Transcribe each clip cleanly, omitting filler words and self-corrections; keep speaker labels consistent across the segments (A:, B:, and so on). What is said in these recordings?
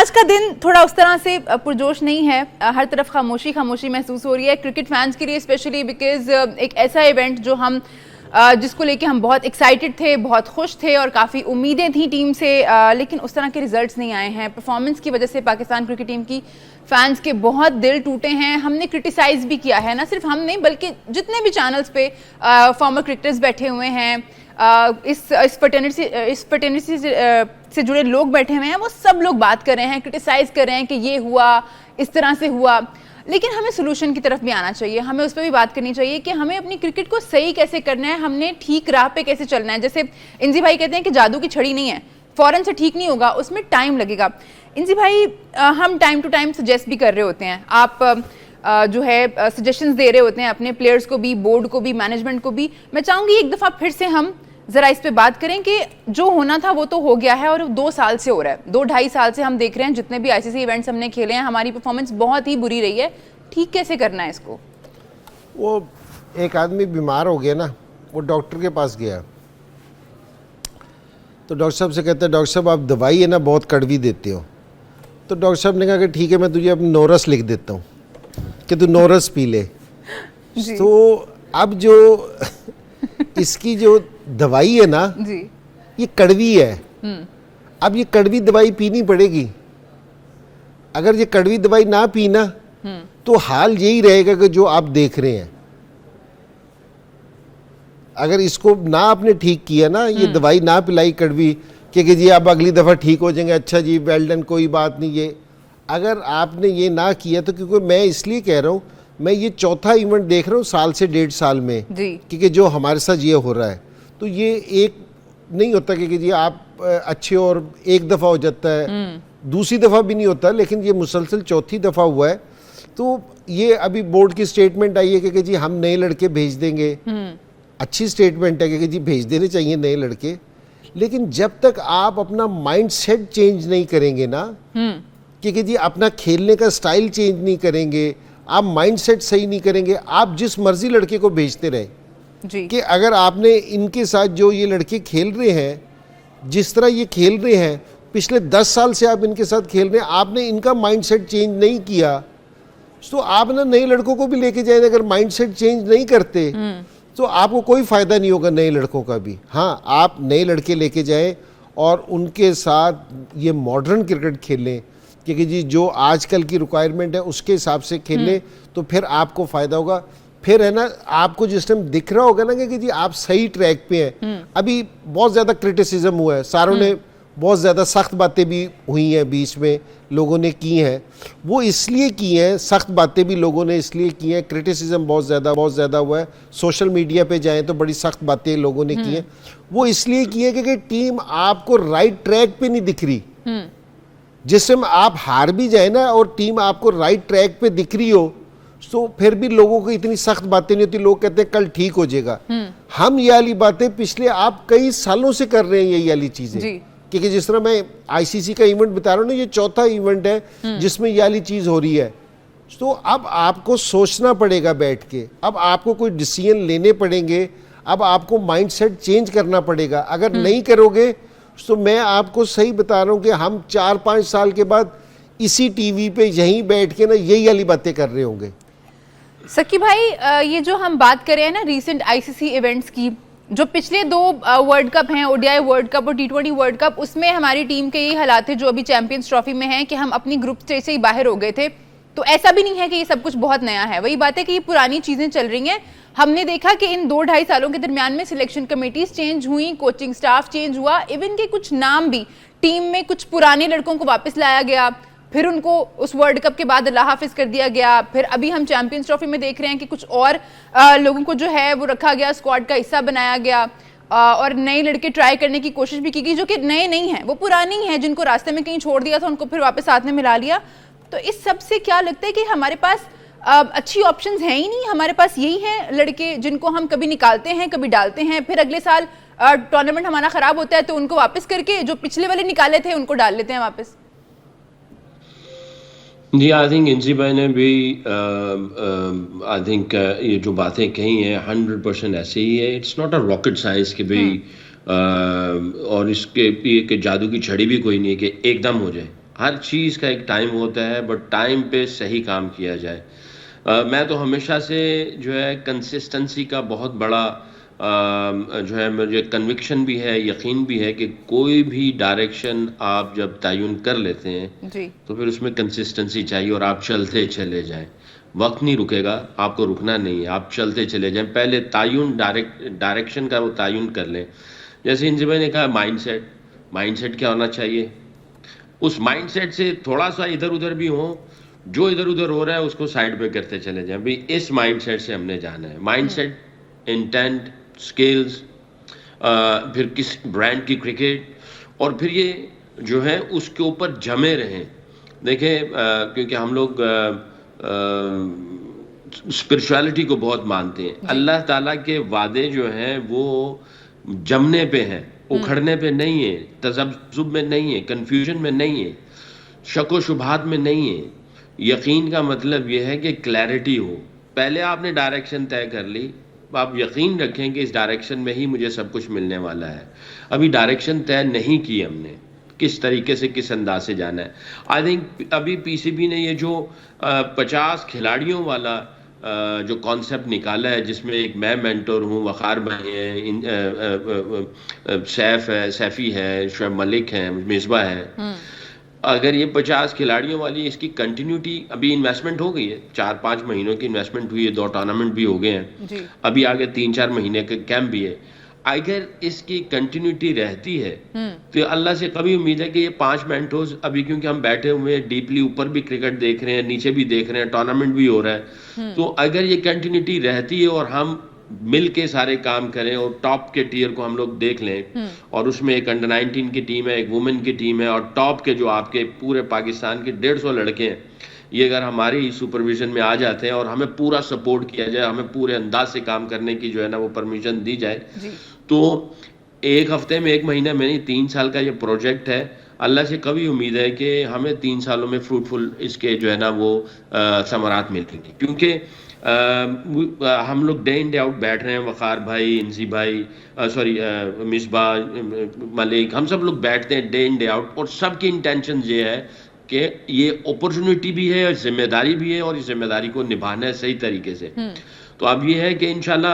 A: آج کا دن تھوڑا اس طرح سے پرجوش نہیں ہے, ہر طرف خاموشی خاموشی محسوس ہو رہی ہے کرکٹ فینس کے لیے اسپیشلی, بیکاز ایک ایسا ایونٹ جو ہم جس کو لے کے ہم بہت ایکسائٹڈ تھے, بہت خوش تھے اور کافی امیدیں تھیں ٹیم سے, لیکن اس طرح کے ریزلٹس نہیں آئے ہیں. پرفارمنس کی وجہ سے پاکستان کرکٹ ٹیم کی فینس کے بہت دل ٹوٹے ہیں. ہم نے کرٹیسائز بھی کیا ہے, نہ صرف ہم نہیں بلکہ جتنے بھی چینلز پہ فارمر کرکٹرز بیٹھے ہوئے ہیں, اس فرٹرنیٹی سے جڑے لوگ بیٹھے ہوئے ہیں, وہ سب لوگ بات کر رہے ہیں, کرٹیسائز کر رہے ہیں کہ یہ ہوا, اس طرح سے ہوا. لیکن ہمیں سولوشن کی طرف بھی آنا چاہیے, ہمیں اس پہ بھی بات کرنی چاہیے کہ ہمیں اپنی کرکٹ کو صحیح کیسے کرنا ہے, ہم نے ٹھیک راہ پہ کیسے چلنا ہے. جیسے انزی بھائی کہتے ہیں کہ جادو کی چھڑی نہیں ہے, فوراً سے ٹھیک نہیں ہوگا, اس میں ٹائم لگے گا. انزی بھائی, ہم ٹائم ٹو ٹائم سجیسٹ بھی کر رہے ہوتے ہیں, آپ جو ہے سجیشنز دے رہے ہوتے ہیں اپنے پلیئرز کو بھی, بورڈ کو بھی, مینجمنٹ کو بھی. میں چاہوں گی ایک دفعہ پھر سے ہم ذرا اس پہ بات کریں کہ جو ہونا تھا وہ تو ہو گیا ہے, اور 2 سال سے ہو رہا ہے, 2-2.5 سال سے ہم دیکھ رہے ہیں جتنے بھی ICC ایونٹس ہم نے کھیلے ہیں, ہماری پرفارمنس بہت ہی بری رہی ہے. ٹھیک کیسے کرنا ہے اس کو؟
B: وہ ایک آدمی بیمار ہو گیا نا, وہ ڈاکٹر کے پاس گیا تو ڈاکٹر صاحب سے کہتا ہے ڈاکٹر صاحب آپ دوائی ہے نا بہت کڑوی دیتے ہو. تو ڈاکٹر صاحب نے کہا کہ ٹھیک ہے میں تجھے اپنا نورس لکھ دیتا ہوں کہ تو نورس پی لے. تو اب جو اس کی جو دوائی ہے نا یہ کڑوی ہے, اب یہ کڑوی دوائی پینی پڑے گی. اگر یہ کڑوی دوائی نہ پینا تو حال یہی رہے گا کہ جو آپ دیکھ رہے ہیں. اگر اس کو نہ آپ نے ٹھیک کیا نا, یہ دوائی نہ پلائی کڑوی کہ جی آپ اگلی دفعہ ٹھیک ہو جائیں گے, اچھا جی ویل ڈن, کوئی بات نہیں. یہ اگر آپ نے یہ نہ کیا تو, کیونکہ میں اس لیے کہہ رہا ہوں, میں یہ چوتھا ایونٹ دیکھ رہا ہوں سال سے 1.5 سال میں, کیونکہ جو ہمارے ساتھ یہ ہو رہا ہے, تو یہ ایک نہیں ہوتا کہ جی آپ اچھے اور ایک دفعہ ہو جاتا ہے, دوسری دفعہ بھی نہیں ہوتا, لیکن یہ مسلسل چوتھی دفعہ ہوا ہے. تو یہ ابھی بورڈ کی سٹیٹمنٹ آئی ہے کہ جی ہم نئے لڑکے بھیج دیں گے. اچھی سٹیٹمنٹ ہے کہ جی بھیج دینے چاہیے نئے لڑکے, لیکن جب تک آپ اپنا مائنڈ سیٹ چینج نہیں کریں گے نا, کہ جی اپنا کھیلنے کا سٹائل چینج نہیں کریں گے, آپ مائنڈ سیٹ صحیح نہیں کریں گے, آپ جس مرضی لڑکے کو بھیجتے رہیں. کہ اگر آپ نے ان کے ساتھ جو یہ لڑکے کھیل رہے ہیں, جس طرح یہ کھیل رہے ہیں, پچھلے 10 سال سے آپ ان کے ساتھ کھیل رہے ہیں, آپ نے ان کا مائنڈ سیٹ چینج نہیں کیا, تو آپ نا نئے لڑکوں کو بھی لے کے جائیں. اگر مائنڈ سیٹ چینج نہیں کرتے تو آپ کو کوئی فائدہ نہیں ہوگا نئے لڑکوں کا بھی. ہاں, آپ نئے لڑکے لے کے جائیں اور ان کے ساتھ یہ ماڈرن کرکٹ کھیلیں, کیونکہ جی جو آج کل کی ریکوائرمنٹ ہے اس کے حساب سے کھیلیں, تو پھر آپ کو فائدہ ہوگا. پھر ہے نا, آپ کو جس ٹائم دکھ رہا ہوگا نا کہ جی آپ صحیح ٹریک پہ ہیں. ابھی بہت زیادہ کرٹیسزم ہوا ہے, ساروں نے بہت زیادہ سخت باتیں بھی ہوئی ہیں بیچ میں, لوگوں نے کی ہیں, وہ اس لیے کی ہیں, سخت باتیں بھی لوگوں نے اس لیے کی ہیں, کرٹیسزم بہت زیادہ ہوا ہے. سوشل میڈیا پہ جائیں تو بڑی سخت باتیں لوگوں نے کی ہیں, وہ اس لیے کی ہیں کہ ٹیم آپ کو رائٹ ٹریک پہ نہیں دکھ رہی. جس میں آپ ہار بھی جائیں نا اور ٹیم آپ کو رائٹ ٹریک پہ دکھ رہی ہو, تو پھر بھی لوگوں کو اتنی سخت باتیں نہیں ہوتی, لوگ کہتے ہیں کل ٹھیک ہو جائے گا. ہم یہ والی باتیں پچھلے آپ کئی سالوں سے کر رہے ہیں, یہ والی چیزیں. کیونکہ جس طرح میں ICC کا ایونٹ بتا رہا ہوں نا, یہ چوتھا ایونٹ ہے جس میں یہ والی چیز ہو رہی ہے. تو اب آپ کو سوچنا پڑے گا بیٹھ کے, اب آپ کو کوئی ڈیسیژن لینے پڑیں گے, اب آپ کو مائنڈ سیٹ چینج کرنا پڑے گا. اگر نہیں کرو گے تو میں آپ کو صحیح بتا رہا ہوں کہ ہم 4-5 سال کے بعد اسی ٹی وی پہ یہیں بیٹھ کے نا یہی والی باتیں کر رہے ہوں گے.
A: سکی بھائی, یہ جو ہم بات کر رہے ہیں نا ریسنٹ ICC ایونٹس کی, جو پچھلے 2 ورلڈ کپ ہیں, ODI ورلڈ کپ اور T20 ورلڈ کپ, اس میں ہماری ٹیم کے یہی حالات تھے جو ابھی چیمپئنز ٹرافی میں ہیں کہ ہم اپنی گروپ اسٹیج سے ہی باہر ہو گئے تھے. تو ایسا بھی نہیں ہے کہ یہ سب کچھ بہت نیا ہے, وہی بات ہے کہ یہ پرانی چیزیں چل رہی ہیں. ہم نے دیکھا کہ ان 2-2.5 سالوں کے درمیان میں سلیکشن کمیٹیز چینج ہوئیں, کوچنگ سٹاف چینج ہوا, ایون کہ کچھ نام بھی ٹیم میں کچھ پرانے لڑکوں کو واپس لایا گیا, پھر ان کو اس ورلڈ کپ کے بعد اللہ حافظ کر دیا گیا. پھر ابھی ہم چیمپئنز ٹرافی میں دیکھ رہے ہیں کہ کچھ اور لوگوں کو جو ہے وہ رکھا گیا, اسکواڈ کا حصہ بنایا گیا, اور نئے لڑکے ٹرائی کرنے کی کوشش بھی کی گئی جو کہ نئے نہیں ہیں, وہ پرانی ہیں, جن کو راستے میں کہیں چھوڑ دیا تھا ان کو پھر واپس ساتھ میں ملا لیا. تو اس سب سے کیا لگتا ہے کہ ہمارے پاس اچھی آپشنز ہیں ہی نہیں, ہمارے پاس یہی ہیں لڑکے جن کو ہم کبھی نکالتے ہیں کبھی ڈالتے ہیں, پھر اگلے سال ٹورنامنٹ ہمارا خراب ہوتا ہے تو ان کو واپس کر کے جو پچھلے والے نکالے تھے ان کو ڈال لیتے ہیں واپس.
C: جی آئی تھنک انسی بھائی نے بھی آئی تھنک یہ جو باتیں کہی ہیں 100% ایسے ہی ہے. It's not a rocket science کہ بھئی اور اس کے کہ جادو کی چھڑی بھی کوئی نہیں ہے کہ ایک دم ہو جائے. ہر چیز کا ایک ٹائم ہوتا ہے, بٹ ٹائم پہ صحیح کام کیا جائے. میں تو ہمیشہ سے جو ہے کنسسٹنسی کا بہت بڑا جو ہے مجھے کنوکشن بھی ہے, یقین بھی ہے کہ کوئی بھی ڈائریکشن آپ جب تعین کر لیتے ہیں تو پھر اس میں کنسسٹنسی چاہیے اور آپ چلتے چلے جائیں. وقت نہیں رکے گا, آپ کو رکنا نہیں ہے, آپ چلتے چلے جائیں. پہلے تعین ڈائریکشن کا وہ تعین کر لیں. جیسے انجی بھائی نے کہا مائنڈ سیٹ کیا ہونا چاہیے, اس مائنڈ سیٹ سے تھوڑا سا ادھر ادھر بھی ہو, جو ادھر ادھر ہو رہا ہے اس کو سائڈ پہ کرتے چلے جائیں. بھائی اس مائنڈ سیٹ سے ہم نے جانا ہے. مائنڈ سیٹ, انٹینٹ, سکلز, پھر کس برانڈ کی کرکٹ, اور پھر یہ جو ہے اس کے اوپر جمے رہیں. دیکھیں کیونکہ ہم لوگ اسپرچویلٹی کو بہت مانتے ہیں. اللہ تعالیٰ کے وعدے جو ہیں وہ جمنے پہ ہیں, اکھڑنے پہ نہیں ہے, تذبذب میں نہیں ہے, کنفیوژن میں نہیں ہے, شک و شبہات میں نہیں ہے. یقین کا مطلب یہ ہے کہ کلیئرٹی ہو. پہلے آپ نے ڈائریکشن طے کر لی, آپ یقین رکھیں کہ اس ڈائریکشن میں ہی مجھے سب کچھ ملنے والا ہے. ابھی ڈائریکشن طے نہیں کی ہم نے, کس طریقے سے کس انداز سے جانا ہے. آئی تھنک ابھی پی سی بی نے یہ جو 50 کھلاڑیوں والا جو کانسیپٹ نکالا ہے, جس میں ایک میں مینٹور ہوں, وقار بھائی ہیں, سیف ہے, سیفی ہے, شعیب ملک ہیں, مصباح ہے, اگر یہ 50 کھلاڑیوں والی اس کی کنٹینیوٹی, ابھی انویسٹمنٹ ہو گئی ہے, 4-5 مہینوں کی انویسٹمنٹ ہوئی ہے, 2 ٹورنامنٹ بھی ہو گئے ہیں, ابھی آگے 3-4 مہینے کا کیمپ بھی ہے. اگر اس کی کنٹینیوٹی رہتی ہے تو اللہ سے کبھی امید ہے کہ یہ 5 مینٹورز, ابھی کیونکہ ہم بیٹھے ہوئے ہیں ڈیپلی, اوپر بھی کرکٹ دیکھ رہے ہیں, نیچے بھی دیکھ رہے ہیں, ٹورنامنٹ بھی ہو رہا ہے, تو اگر یہ کنٹینیوٹی رہتی ہے اور ہم مل کے سارے کام کریں اور ٹاپ کے ٹیئر کو ہم لوگ دیکھ لیں, اور اس میں ایک انڈر 19 کی ٹیم ہے, ایک وومن کی ٹیم ہے, اور ٹاپ کے جو آپ کے پورے پاکستان کے 150 لڑکے ہیں, یہ اگر ہماری سپرویژن میں آ جاتے ہیں اور ہمیں پورا سپورٹ کیا جائے, ہمیں پورے انداز سے کام کرنے کی جو ہے نا وہ پرمیشن دی جائے, تو 1 ہفتے میں 1 مہینہ میں نہیں, 3 سال کا یہ پروجیکٹ ہے. اللہ سے کبھی امید ہے کہ ہمیں 3 سالوں میں فروٹفل اس کے جو ہے نا وہ ثمرات ملیں گے, کیونکہ ہم لوگ ڈے ان ڈے آؤٹ بیٹھ رہے ہیں, وقار بھائی, انزی بھائی, مصباح, ملک, ہم سب لوگ بیٹھتے ہیں ڈے ان ڈے آؤٹ, اور سب کی انٹینشن یہ ہے کہ یہ اپرچونٹی بھی ہے اور ذمہ داری بھی ہے, اور اس ذمہ داری کو نبھانا ہے صحیح طریقے سے. تو اب یہ ہے کہ انشاءاللہ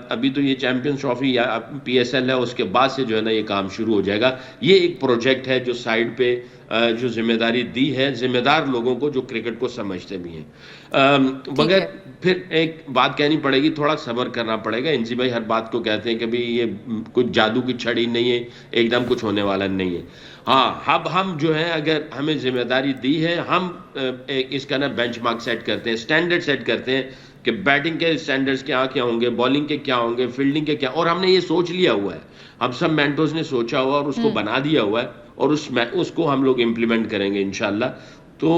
C: ابھی تو یہ چیمپئنز ٹرافی یا پی ایس ایل ہے, اس کے بعد سے جو ہے نا یہ کام شروع ہو جائے گا. یہ ایک پروجیکٹ ہے جو سائڈ پہ جو ذمہ داری دی ہے ذمہ دار لوگوں کو جو کرکٹ کو سمجھتے بھی ہیں. مگر پھر ایک بات کہنی پڑے گی, تھوڑا صبر کرنا پڑے گا. انسی بھائی ہر بات کو کہتے ہیں کہ بھئی یہ کچھ جادو کی چھڑی نہیں ہے, ایک دم کچھ ہونے والا نہیں ہے. ہاں, اب ہم جو ہے اگر ہمیں ذمہ داری دی ہے, ہم اس کا نا بینچ مارک سیٹ کرتے ہیں, اسٹینڈرڈ سیٹ کرتے ہیں کہ بیٹنگ کے اسٹینڈرڈز کیا ہوں گے, بالنگ کے کیا ہوں گے, فیلڈنگ کے کیا, اور ہم نے یہ سوچ لیا ہوا ہے, ہم سب مینٹورز نے سوچا ہوا اور اس کو بنا دیا ہوا ہے, اور اس کو ہم لوگ امپلیمنٹ کریں گے انشاءاللہ. تو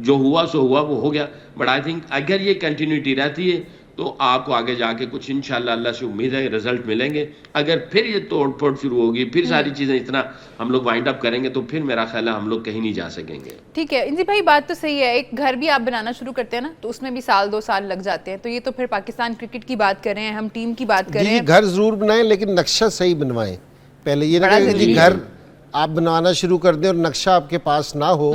C: جو ہوا سو ہوا, وہ ہو گیا. بٹ آئی تھنک اگر یہ کنٹینیوٹی رہتی ہے تو آپ کو آگے جا کے کچھ انشاءاللہ اللہ سے امید ہے رزلٹ ملیں گے. اگر پھر یہ توڑ پھوڑ شروع ہوگی, پھر ساری چیزیں اتنا ہم لوگ وائنڈ اپ کریں گے, تو پھر میرا خیال ہے ہم لوگ کہیں نہیں جا سکیں گے.
A: ٹھیک ہے انجی بھائی, بات تو صحیح ہے. ایک گھر بھی آپ بنانا شروع کرتے ہیں نا, تو اس میں بھی 1-2 سال لگ جاتے ہیں. تو یہ تو پھر پاکستان کرکٹ کی بات کر رہے ہیں, ہم ٹیم کی بات کر رہے ہیں.
B: گھر ضرور بنائیں لیکن نقشہ صحیح بنوائیں. پہلے یہ نہ کہ گھر آپ بنوانا شروع کر دیں اور نقشہ آپ کے پاس نہ ہو,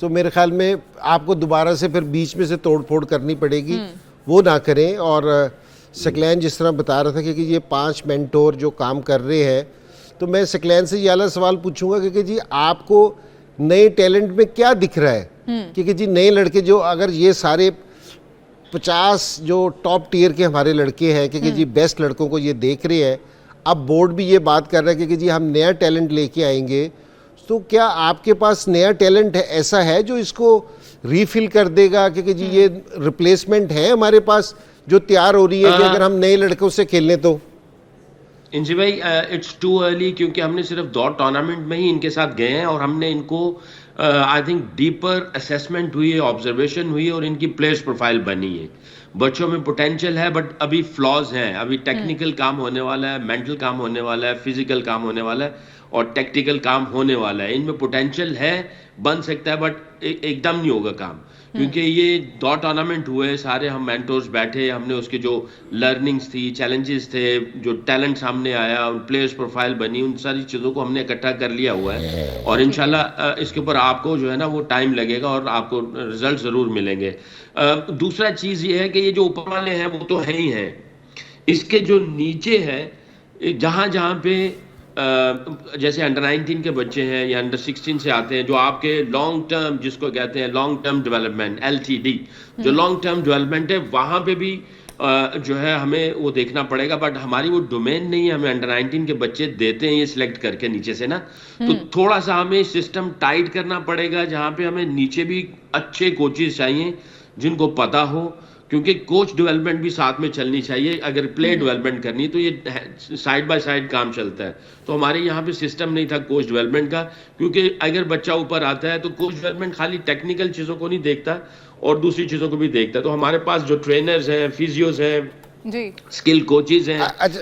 B: تو میرے خیال میں آپ کو دوبارہ سے پھر بیچ میں سے توڑ پھوڑ کرنی پڑے گی, وہ نہ کریں. اور سکلین جس طرح بتا رہا تھا کہ یہ 5 مینٹور جو کام کر رہے ہیں, تو میں سکلین سے یہ اعلیٰ سوال پوچھوں گا کہ جی آپ کو نئے ٹیلنٹ میں کیا دکھ رہا ہے, کہ جی نئے لڑکے جو اگر یہ سارے 50 جو ٹاپ ٹیئر کے ہمارے لڑکے ہیں کہ جی بیسٹ لڑکوں کو یہ دیکھ رہے ہیں, اب بورڈ بھی یہ بات کر رہا ہے کہ جی ہم نیا ٹیلنٹ لے کے آئیں گے, تو کیا آپ کے پاس نیا ٹیلنٹ ایسا ہے جو اس کو ریفل کر دے گا کہ جی یہ ریپلیسمنٹ ہے ہمارے پاس جو تیار ہو رہی ہے کہ اگر ہم نئے لڑکوں سے کھیلیں تو؟
C: انجی بھائی اٹس ٹو ارلی, کیونکہ ہم نے صرف 2 ٹورنامنٹ میں ہی ان کے ساتھ گئے ہیں, اور ہم نے ان کو آئی تھنک ڈیپر اسیسمنٹ ہوئی ہے, آبزرویشن ہوئی ہے, اور ان کی پلیئرس پروفائل بنی ہے. بچوں میں پوٹینشیل ہے, بٹ ابھی فلاز ہیں, ابھی ٹیکنیکل کام ہونے والا ہے, مینٹل کام ہونے والا ہے, فزیکل کام ہونے والا ہے, اور ٹیکٹیکل کام ہونے والا ہے. ان میں پوٹینشیل ہے, بن سکتا ہے, بٹ ایک دم نہیں ہوگا کام, کیونکہ یہ 2 ٹورنامنٹ ہوئے, سارے ہم مینٹورز بیٹھے, ہم نے اس کے جو لرننگز تھی, چیلنجز تھے, جو ٹیلنٹ سامنے آیا, پلیئرز پروفائل بنی, ان ساری چیزوں کو ہم نے اکٹھا کر لیا ہوا ہے, اور انشاءاللہ اس کے اوپر آپ کو جو ہے نا وہ ٹائم لگے گا اور آپ کو رزلٹ ضرور ملیں گے. دوسرا چیز یہ ہے کہ یہ جو اوپر والے ہیں وہ تو ہیں ہی ہیں, اس کے جو نیچے ہے, جہاں جہاں پہ جیسے انڈر 19 کے بچے ہیں یا انڈر 16 سے آتے ہیں, جو آپ کے لانگ ٹرم, جس کو کہتے ہیں لانگ ٹرم ڈیولپمنٹ, LTD, جو لانگ ٹرم ڈیولپمنٹ ہے, وہاں پہ بھی جو ہے ہمیں وہ دیکھنا پڑے گا, بٹ ہماری وہ ڈومین نہیں ہے. ہمیں انڈر 19 کے بچے دیتے ہیں یہ سلیکٹ کر کے نیچے سے نا, تو تھوڑا سا ہمیں سسٹم ٹائٹ کرنا پڑے گا, جہاں پہ ہمیں نیچے بھی اچھے کوچز چاہیے جن کو پتا ہو, کیونکہ کوچ ڈیولپمنٹ بھی ساتھ میں چلنی چاہیے. اگر پلے ڈیولپمنٹ کرنی تو یہ سائڈ بائی سائڈ کام چلتا ہے. تو ہمارے یہاں پہ سسٹم نہیں تھا کوچ ڈیولپمنٹ کا, کیونکہ اگر بچہ اوپر آتا ہے تو کوچ ڈیولپمنٹ خالی ٹیکنیکل چیزوں کو نہیں دیکھتا اور دوسری چیزوں کو بھی دیکھتا ہے. تو ہمارے پاس جو ٹرینرز ہیں, فیزیوز ہیں,
A: جی,
C: اسکل کوچز ہیں,